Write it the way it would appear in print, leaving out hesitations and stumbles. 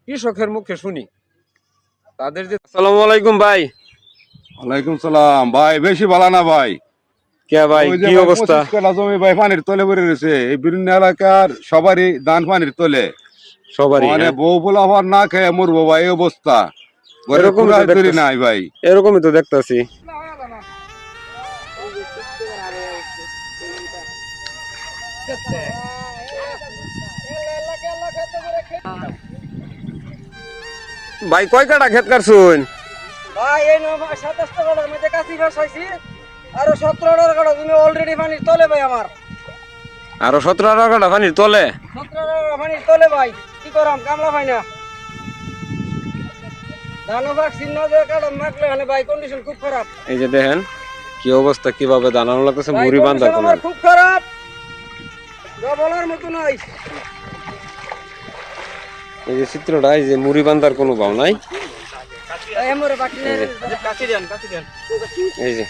কৃষকের মুখে শুনি তাদের যে। আসসালামু আলাইকুম ভাই। ওয়ালাইকুম সালাম ভাই। বেশি ভালো না ভাই। কে ভাই ওই যে কি ভাই অবস্থা? 25 কাঠা জমি ভাই পানির তলে পড়ে রয়েছে। এই বিভিন্ন এলাকার সবারই ধান পানির তলে। সবারই মানে হ্যাঁ, বউ পোলা হওয়ার না খেয়ে মরবো ভাই, এই অবস্থা। ঘরের এরকমই তো কুড়াই তৈরি দেখতেছি, নাই ভাই। এরকমই তো দেখতেছি। ভাই কয় কাটা ক্ষেত কাটছুন? ভাই এই 27 টাকার মধ্যে কাছি ফাঁসাইছি, আরো 17 টাকা তুমি অলরেডি পানির তলে ভাই আমার। আরো 17 কাটা পানির তলে। 17 টাকা পানির তলে ভাই, কি করাম কামলা ভাই না। ধান ভ্যাকসিন না দিয়ে কাটাম মাখলে মানে ভাই কন্ডিশন খুব খারাপ। এই যে দেখেন কি অবস্থা, কিভাবে দানানো লাগতেছে ভাই মুড়ি বান্ধার condition কোন। আমার খুব খারাপ, যা বলার মতো নাই। এই যে চিত্রটা, এই যে মুড়ি বান্ধার কোনো ভাও নাই। এই মোরে বাকি এই যে